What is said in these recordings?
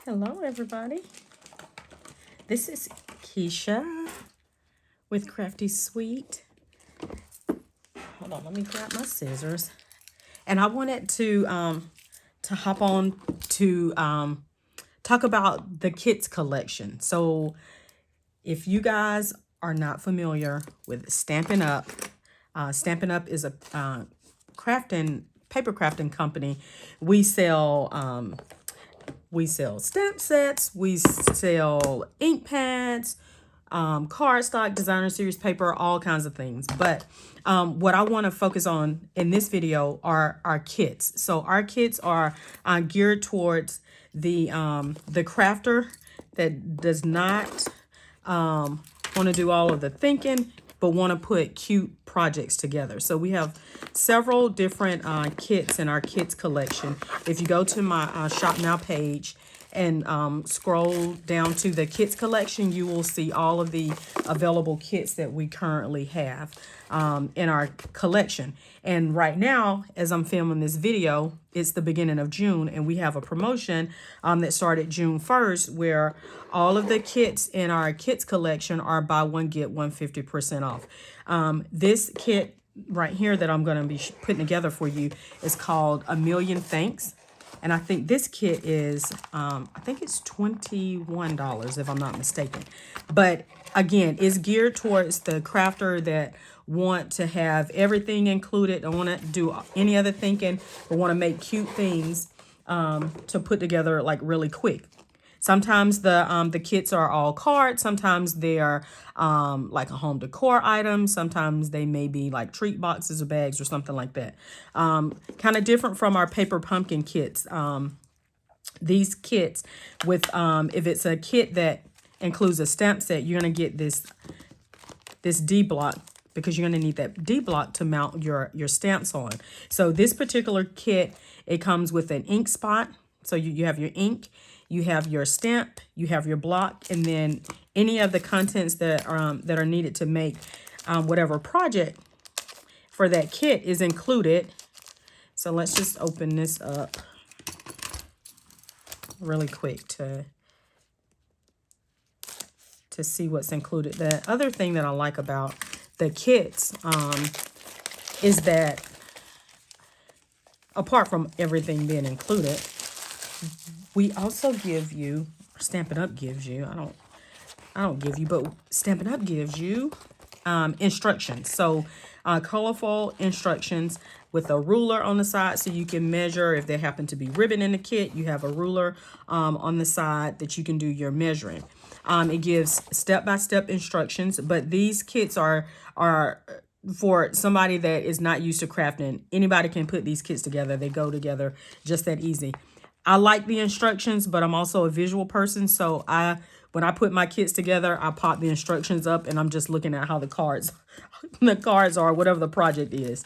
Hello, everybody. This is Kisha with Crafty Suite. Hold on, let me grab my scissors. And I wanted to hop on to talk about the kits collection. So if you guys are not familiar with Stampin' Up, Stampin' Up is a paper crafting company. We sell stamp sets, we sell ink pads, cardstock, designer series paper, all kinds of things. But what I want to focus on in this video are our kits. So our kits are geared towards the crafter that does not want to do all of the thinking, but want to put cute projects together. So we have several different kits in our kits collection. If you go to my Shop Now page and scroll down to the kits collection, you will see all of the available kits that we currently have in our collection. And right now, as I'm filming this video, it's the beginning of June, and we have a promotion that started June 1st where all of the kits in our kits collection are buy one, get one 50% off. This kit right here that I'm going to be putting together for you is called A Million Thanks. And I think this kit is, I think it's $21 if I'm not mistaken. But again, it's geared towards the crafter that want to have everything included, don't want to do any other thinking, but want to make cute things to put together like really quick. Sometimes the kits are all cards. Sometimes they are like a home decor item. Sometimes they may be like treat boxes or bags or something like that. Kind of different from our paper pumpkin kits. These kits with if it's a kit that includes a stamp set, you're gonna get this D block, because you're going to need that D block to mount your stamps on. So this particular kit, it comes with an ink spot. So you have your ink, you have your stamp, you have your block, and then any of the contents that are needed to make whatever project for that kit is included. So let's just open this up really quick to see what's included. The other thing that I like about the kits is that apart from everything being included, we also give you, Stampin' Up gives you, I don't give you, but Stampin' Up gives you instructions. So colorful instructions with a ruler on the side so you can measure. If there happen to be ribbon in the kit, you have a ruler on the side that you can do your measuring. It gives step-by-step instructions, but these kits are for somebody that is not used to crafting. Anybody can put these kits together. They go together just that easy. I like the instructions, but I'm also a visual person. So when I put my kits together, I pop the instructions up and I'm just looking at how the cards are, whatever the project is.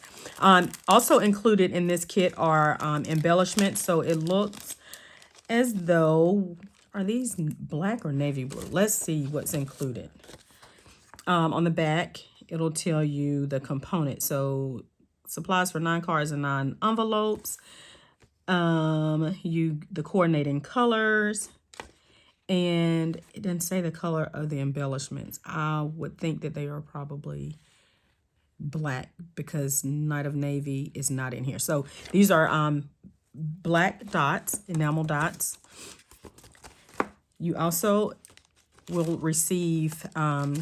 Also included in this kit are embellishments. So it looks as though, are these black or navy blue? Let's see what's included. On the back, it'll tell you the components. So supplies for 9 cards and 9 envelopes. The coordinating colors, and it didn't say the color of the embellishments. I would think that they are probably black because Night of Navy is not in here. So these are black dots, enamel dots. You also will receive a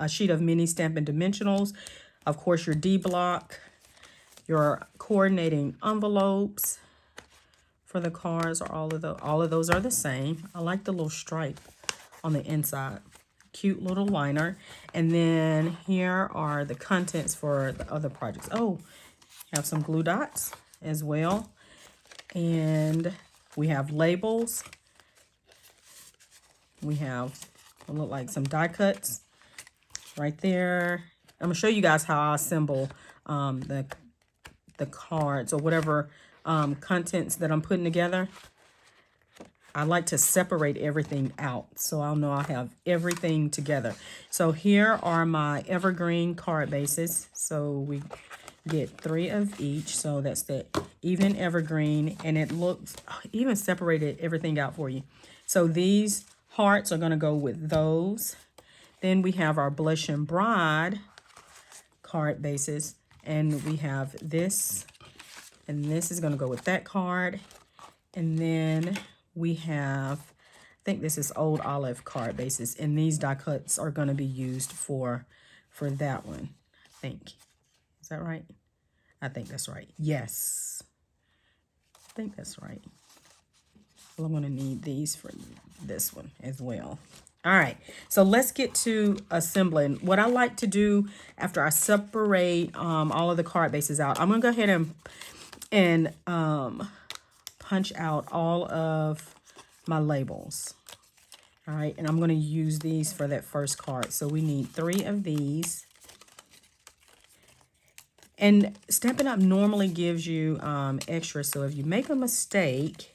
sheet of mini Stampin' dimensionals, of course your D block, your coordinating envelopes for the cards, or all of those are the same. I like the little stripe on the inside. Cute little liner. And then here are the contents for the other projects. Oh, have some glue dots as well. And we have labels. We have what look like some die cuts right there. I'm gonna show you guys how I assemble the cards or whatever contents that I'm putting together. I like to separate everything out so I'll know I have everything together. So here are my evergreen card bases. So we get 3 of each. So that's the even evergreen, and it looks even separated everything out for you. So these hearts are going to go with those. Then we have our Blushing Bride card bases, and we have this, and this is going to go with that card. And then we have, I think this is Old Olive card bases, and these die cuts are going to be used for that one, I think. Is that right? I think that's right. Yes. I think that's right. Well, I'm going to need these for this one as well. All right, so let's get to assembling. What I like to do after I separate all of the card bases out, I'm going to go ahead and punch out all of my labels. All right, and I'm going to use these for that first card. So we need 3 of these. And Stampin' Up! Normally gives you extra, so if you make a mistake,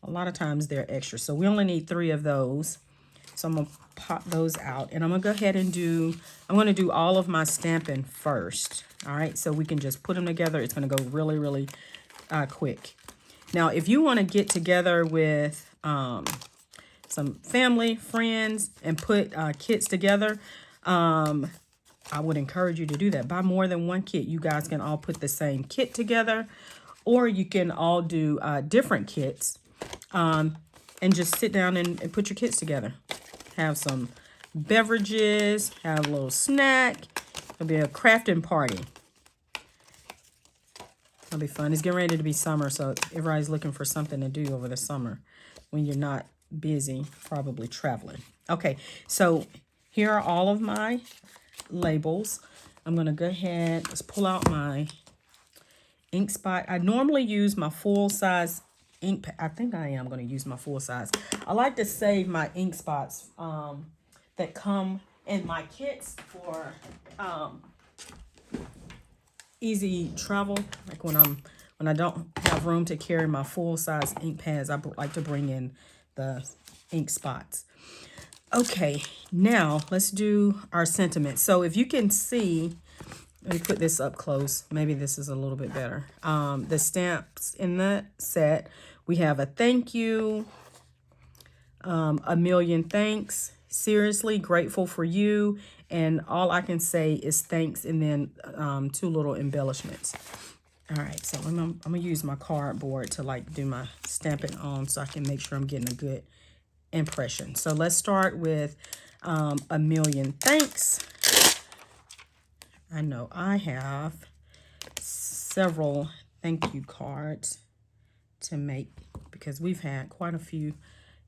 a lot of times they're extra. So we only need 3 of those. So I'm going to pop those out, and I'm going to go ahead and I'm going to do all of my Stampin' first. All right, so we can just put them together. It's going to go really, really quick. Now, if you want to get together with some family, friends, and put kits together, I would encourage you to do that. Buy more than one kit. You guys can all put the same kit together, or you can all do different kits and just sit down and put your kits together. Have some beverages, have a little snack. It'll be a crafting party. It'll be fun. It's getting ready to be summer, so everybody's looking for something to do over the summer when you're not busy, probably traveling. Okay, so here are all of my labels. I'm going to go ahead, let's pull out my ink spot. I normally use my full size ink. I think I am going to use my full size. I like to save my ink spots that come in my kits for easy travel. Like when I don't have room to carry my full size ink pads, I like to bring in the ink spots. Okay, now let's do our sentiment. So if you can see, let me put this up close. Maybe this is a little bit better. The stamps in the set, we have a thank you, a million thanks, seriously grateful for you, and all I can say is thanks, and then 2 little embellishments. All right, so I'm gonna use my cardboard to like do my stamping on so I can make sure I'm getting a good impression. So let's start with a million thanks. I know I have several thank you cards to make because we've had quite a few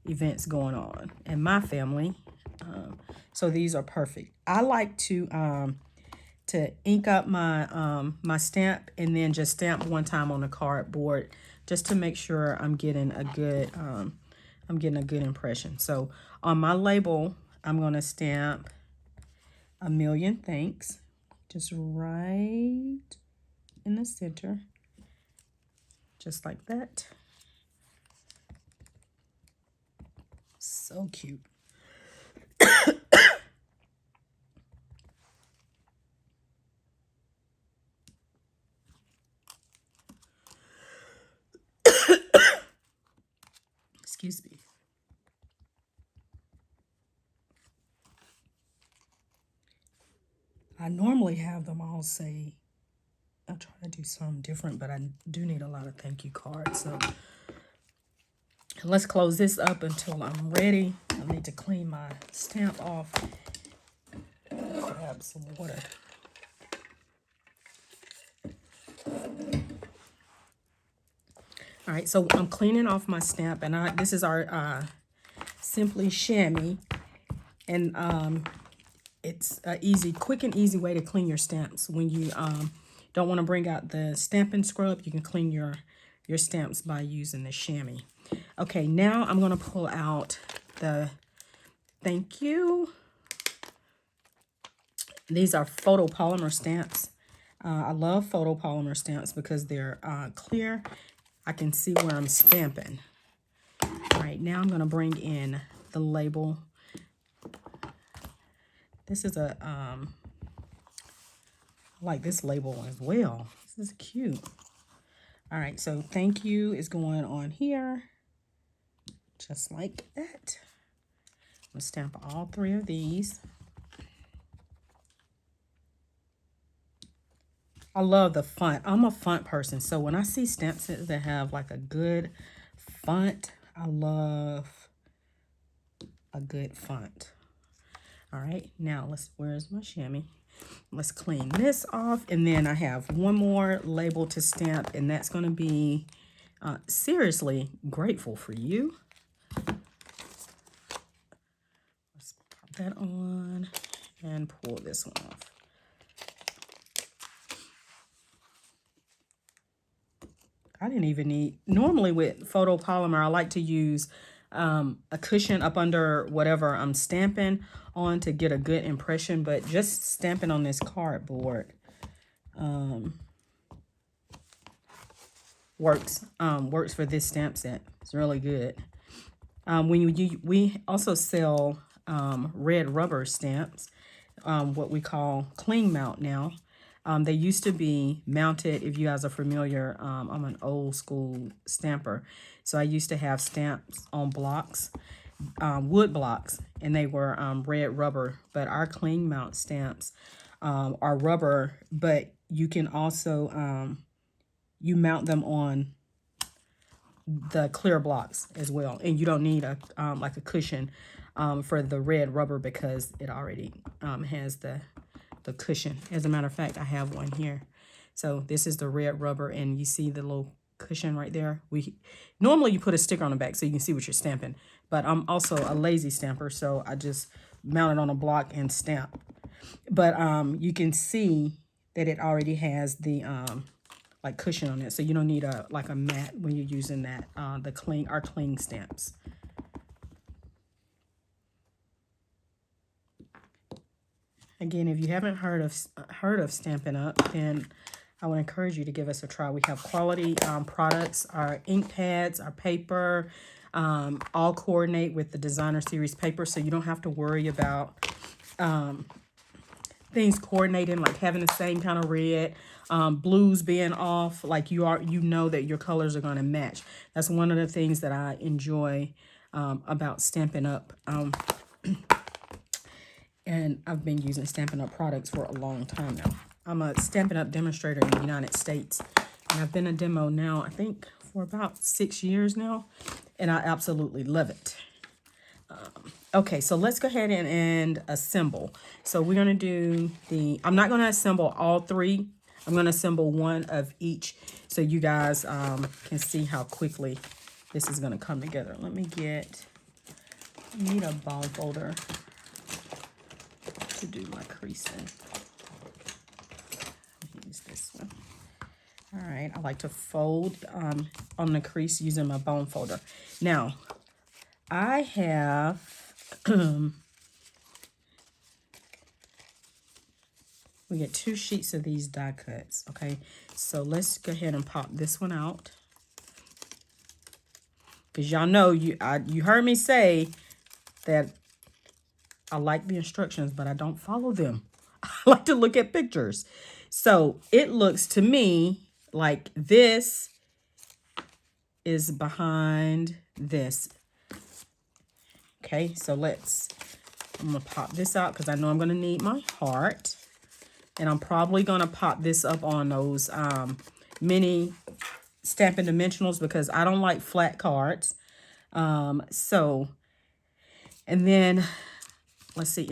events going on in my family. So these are perfect. I like to ink up my my stamp and then just stamp one time on the cardboard just to make sure I'm getting a good impression. So on my label, I'm going to stamp a million thanks, just right in the center, just like that. So cute. Excuse me. I normally have them all say, I'll try to do something different, but I do need a lot of thank you cards. So let's close this up until I'm ready. I need to clean my stamp off. Grab some water. All right, so I'm cleaning off my stamp, and this is our Simply Chamois, and it's a quick and easy way to clean your stamps. When you don't want to bring out the Stampin' scrub, you can clean your stamps by using the chamois. Okay, now I'm going to pull out the thank you. These are photopolymer stamps. I love photopolymer stamps because they're clear. I can see where I'm stamping. All right, now I'm going to bring in the label. This is I like this label as well. This is cute. All right, so thank you is going on here, just like that. I'm gonna stamp all 3 of these. I love the font. I'm a font person, so when I see stamp sets that have like a good font, I love a good font. All right, now where's my chamois? Let's clean this off, and then I have one more label to stamp, and that's going to be seriously grateful for you. Let's pop that on and pull this one off. I didn't even need, normally with photopolymer, I like to use a cushion up under whatever I'm stamping on to get a good impression, but just stamping on this cardboard works for this stamp set. It's really good. We also sell red rubber stamps, what we call cling mount now. They used to be mounted, if you guys are familiar. I'm an old school stamper. So I used to have stamps on blocks, wood blocks, and they were red rubber. But our cling mount stamps are rubber, but you can also, you mount them on the clear blocks as well. And you don't need a like a cushion for the red rubber because it already has the cushion. As a matter of fact, I have one here. So this is the red rubber, and you see the little cushion right there. Normally you put a sticker on the back so you can see what you're stamping, but I'm also a lazy stamper, so I just mount it on a block and stamp. But you can see that it already has the like cushion on it, so you don't need a mat when you're using that our cling stamps. Again, if you haven't heard of Stampin' Up, then I would encourage you to give us a try. We have quality products. Our ink pads, our paper, all coordinate with the designer series paper, so you don't have to worry about things coordinating, like having the same kind of red, blues being off. Like you know that your colors are going to match. That's one of the things that I enjoy about Stampin' Up. And I've been using Stampin' Up products for a long time now. I'm a Stampin' Up demonstrator in the United States. And I've been a demo now, I think, for about 6 years now. And I absolutely love it. Okay, so let's go ahead and assemble. So we're going to do I'm not going to assemble all 3. I'm going to assemble one of each so you guys can see how quickly this is going to come together. I need a ball folder to do my creasing. Use this one. All right, I like to fold on the crease using my bone folder. Now, I have we get 2 sheets of these die cuts. Okay, so let's go ahead and pop this one out, because y'all know you heard me say that I like the instructions, but I don't follow them. I like to look at pictures. So it looks to me like this is behind this. Okay, so I'm going to pop this out because I know I'm going to need my heart. And I'm probably going to pop this up on those mini Stampin' Dimensionals because I don't like flat cards. And then let's see,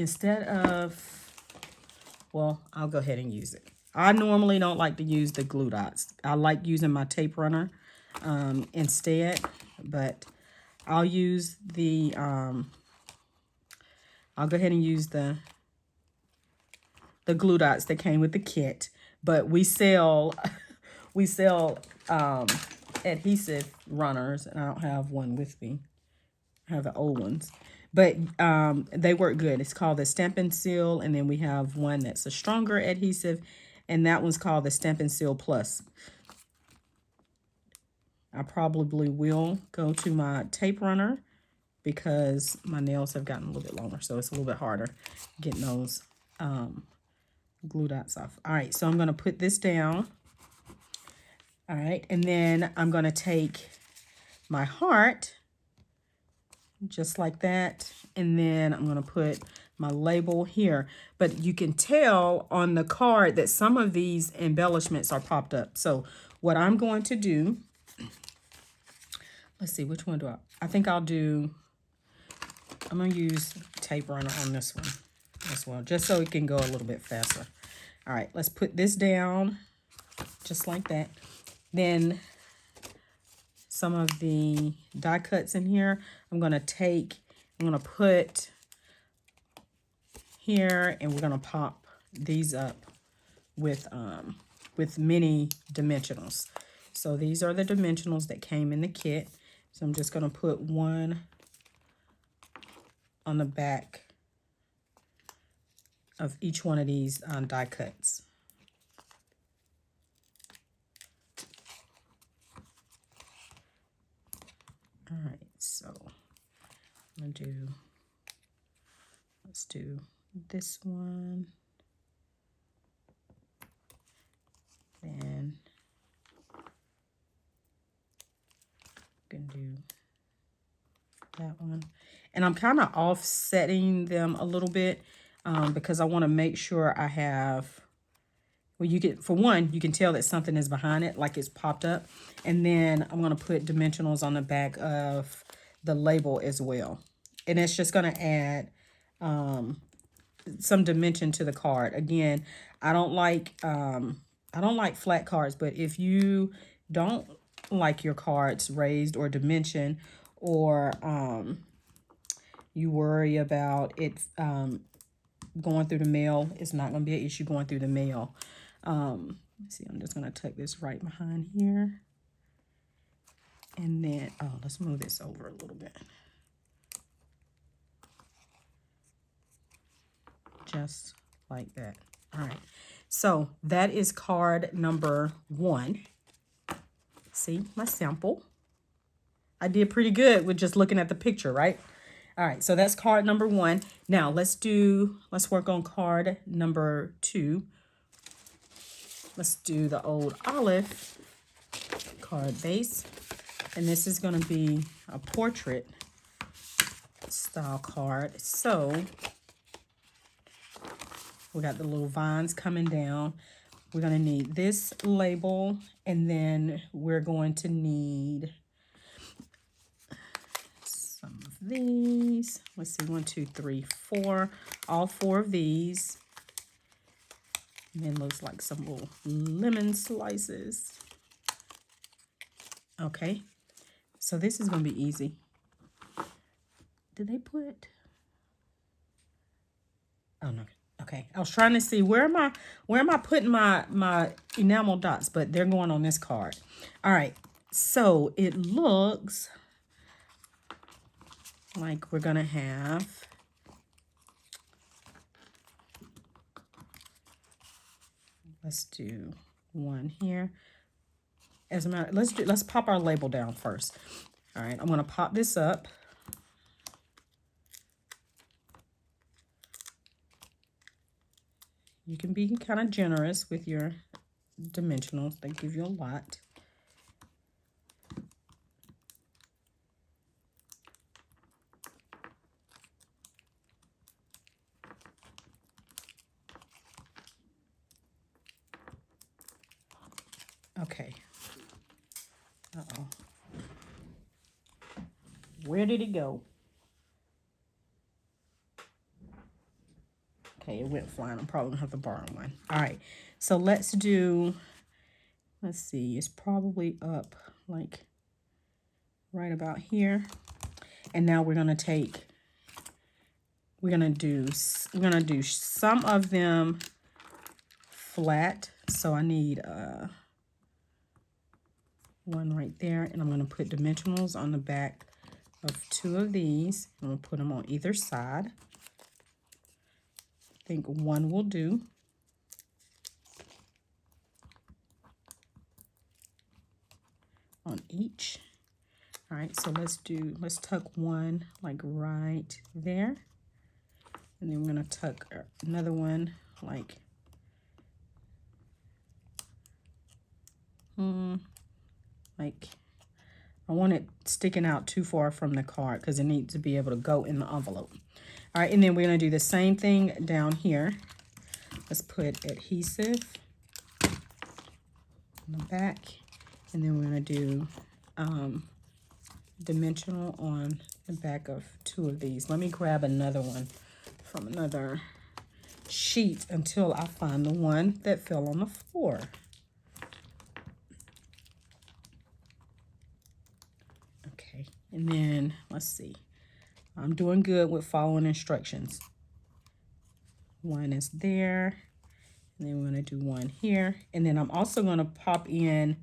well, I'll go ahead and use it. I normally don't like to use the glue dots. I like using my tape runner instead, but I'll use I'll go ahead and use the glue dots that came with the kit. But we sell adhesive runners, and I don't have one with me. I have the old ones. But they work good. It's called the Stampin' Seal, and then we have one that's a stronger adhesive, and that one's called the Stampin' Seal Plus. I probably will go to my tape runner because my nails have gotten a little bit longer, so it's a little bit harder getting those glue dots off. All right, so I'm going to put this down. All right, and then I'm going to take my heart, just like that, and then I'm going to put my label here. But you can tell on the card that some of these embellishments are popped up. So what I'm going to do, let's see, which one do I think I'm going to use tape runner on this one as well, just so it can go a little bit faster. All right, let's put this down just like that. Then some of the die cuts in here, I'm going to put here, and we're going to pop these up with mini dimensionals. So these are the dimensionals that came in the kit. So I'm just going to put one on the back of each one of these die cuts. All right, so I'm gonna let's do this one, and gonna do that one. And I'm kind of offsetting them a little bit because I want to make sure I have, well, for one, you can tell that something is behind it, like it's popped up. And then I'm going to put dimensionals on the back of the label as well. And it's just going to add some dimension to the card. Again, I don't like flat cards, but if you don't like your cards raised or dimensioned, or you worry about it going through the mail, it's not going to be an issue going through the mail. Let's see, I'm just going to tuck this right behind here. And then, let's move this over a little bit. Just like that. All right. So that is card number 1. See my sample. I did pretty good with just looking at the picture, right? All right. So that's card number 1. Now let's work on card number 2. Let's do the old olive card base. And this is going to be a portrait style card. So we got the little vines coming down. We're going to need this label, and then we're going to need some of these. Let's see, 1, 2, 3, 4. All 4 of these. And then looks like some little lemon slices. Okay, so this is going to be easy. Did they put? Oh no. Okay, I was trying to see where am I putting my enamel dots, but they're going on this card. All right, so it looks like we're gonna have let's do one here. As a matter, let's pop our label down first. All right, I'm gonna pop this up. You can be kind of generous with your dimensionals. They give you a lot. Okay. Uh-oh. Where did it go? Okay, it went flying. I'm probably gonna have to borrow one. All right, so let's see, it's probably up like right about here. And now we're gonna do some of them flat. So I need one right there, and I'm gonna put dimensionals on the back of 2 of these. I'm gonna put them on either side. I think 1 will do. On each. All right, so let's tuck one like right there. And then we're gonna tuck another one like like I want it sticking out too far from the card because it needs to be able to go in the envelope. All right, and then we're going to do the same thing down here. Let's put adhesive on the back, and then we're going to do dimensional on the back of 2 of these. Let me grab another one from another sheet until I find the one that fell on the floor. Okay, and then let's see. I'm doing good with following instructions. One is there, and then we're going to do one here, and then I'm also going to pop in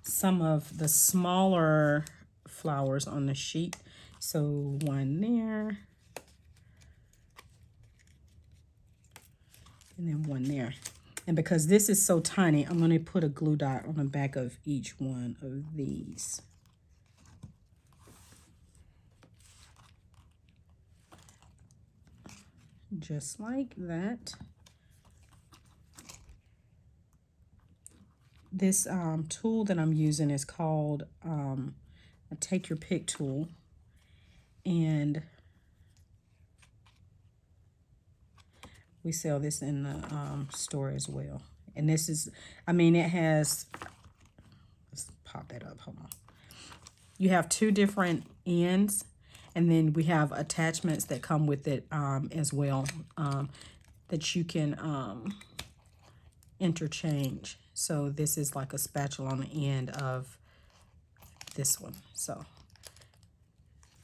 some of the smaller flowers on the sheet. So one there, and then one there. And because this is so tiny, I'm going to put a glue dot on the back of each one of these. Just like that. This tool that I'm using is called a Take Your Pick tool. And we sell this in the store as well. And this is, I mean, it has, let's pop that up, hold on. You have 2 different ends, and then we have attachments that come with it as well that you can interchange. So this is like a spatula on the end of this one. So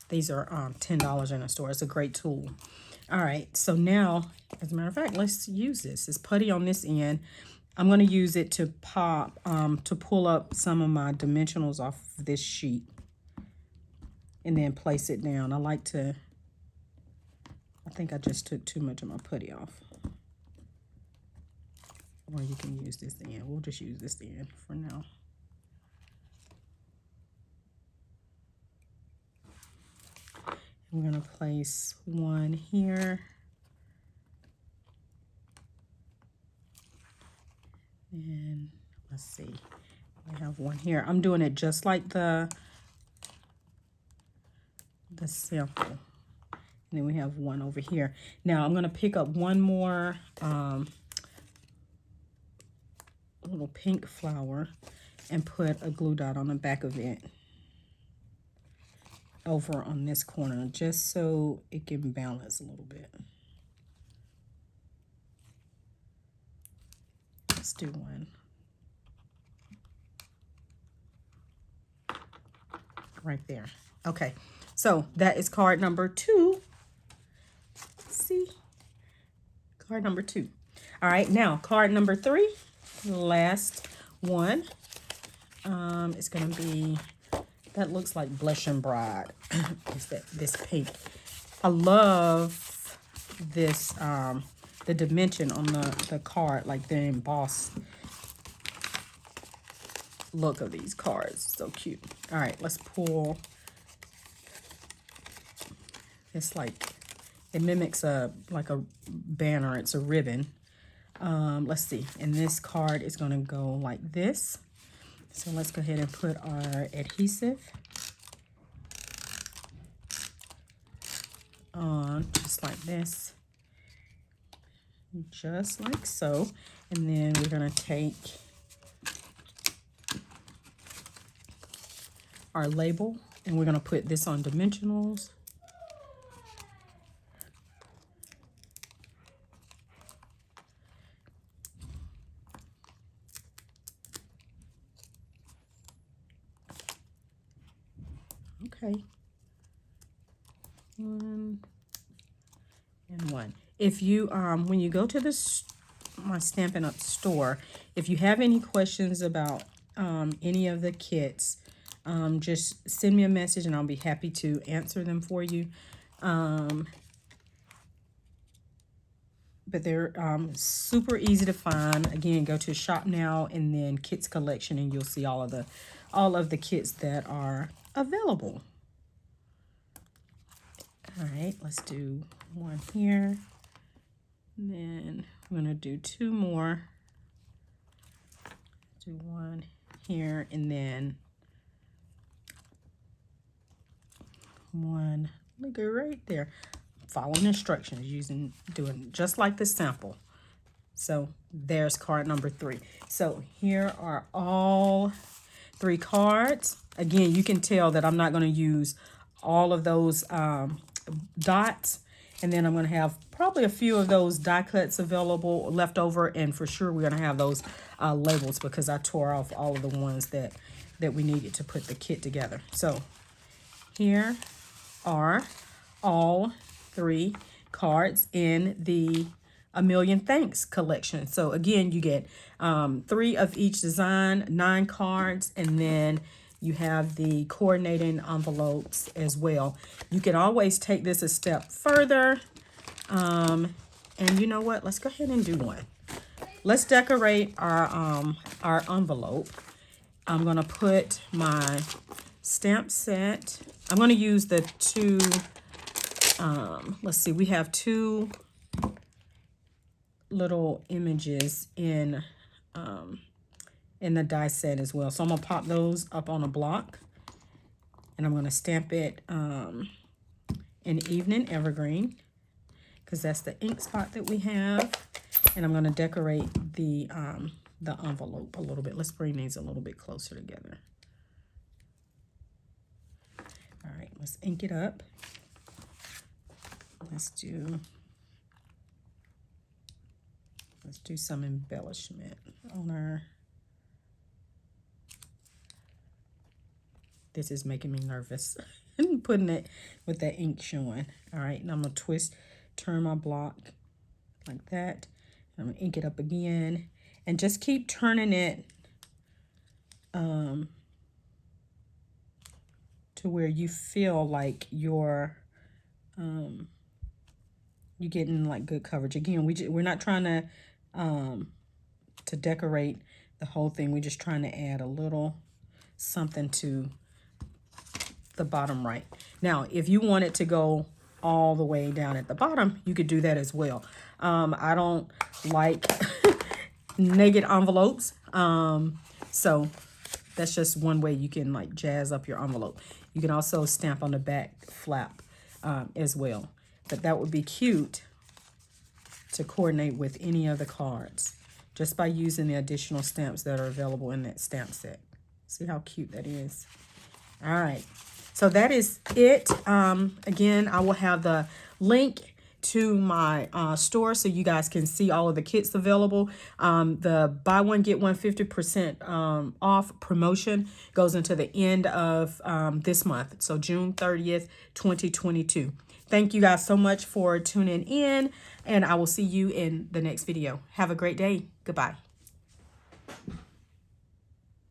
these are $10 in a store. It's a great tool. All right, so now, as a matter of fact, let's use this. It's putty on this end. I'm going to use it to pop, to pull up some of my dimensionals off of this sheet and then place it down. I think I just took too much of my putty off. Or you can use this end. We'll just use this end for now. We're going to place one here. And let's see. I have one here. I'm doing it just like the sample. And then we have one over here. Now I'm going to pick up one more little pink flower and put a glue dot on the back of it over on this corner, just so it can balance a little bit. Let's do one right there. Okay, so that is card number 2. See, card number 2. All right, now card number 3, the last one. It's gonna be, that looks like Blush and Bride. Is that this pink? I love this the dimension on the card, like the embossed look of these cards. So cute. All right, let's pull. It's like, it mimics like a banner. It's a ribbon. Let's see. And this card is going to go like this. So let's go ahead and put our adhesive on just like this. Just like so. And then we're going to take our label and we're going to put this on dimensionals. Okay. 1 and 1. If you when you go to my Stampin' Up store, if you have any questions about any of the kits, just send me a message and I'll be happy to answer them for you. But they're super easy to find. Again, go to Shop Now and then Kits Collection, and you'll see all of the kits that are available. All right, let's do one here. And then I'm gonna do 2 more. do one here and then one. Look at right there. Following instructions, doing just like the sample. So there's card number 3. So here are all 3 cards. Again, you can tell that I'm not going to use all of those dots. And then I'm going to have probably a few of those die cuts available left over. And for sure, we're going to have those labels because I tore off all of the ones that we needed to put the kit together. So here are all 3 cards in the A Million Thanks collection. So again, you get 3 of each design, 9 cards, and then you have the coordinating envelopes as well. You can always take this a step further. And you know what? Let's go ahead and do one. Let's decorate our envelope. I'm going to put my stamp set. I'm going to use the 2, let's see, we have 2 little images in the die set as well. So I'm going to pop those up on a block, and I'm going to stamp it in Evening Evergreen because that's the ink spot that we have. And I'm going to decorate the envelope a little bit. Let's bring these a little bit closer together. All right, let's ink it up. Let's do some embellishment on our. This is making me nervous. Putting it with that ink showing. All right, and I'm gonna turn my block like that. I'm gonna ink it up again, and just keep turning it to where you feel like you're getting like good coverage. Again, we're not trying to decorate the whole thing. We're just trying to add a little something to the bottom right. Now, if you want it to go all the way down at the bottom, you could do that as well. I don't like naked envelopes. So that's just one way you can like jazz up your envelope. You can also stamp on the back flap as well. But that would be cute to coordinate with any of the cards just by using the additional stamps that are available in that stamp set. See how cute that is? All right. So that is it. Again, I will have the link to my store so you guys can see all of the kits available. The buy one get one 50% off promotion goes into the end of this month, so June 30th, 2022. Thank you guys so much for tuning in, and I will see you in the next video. Have a great day. Goodbye.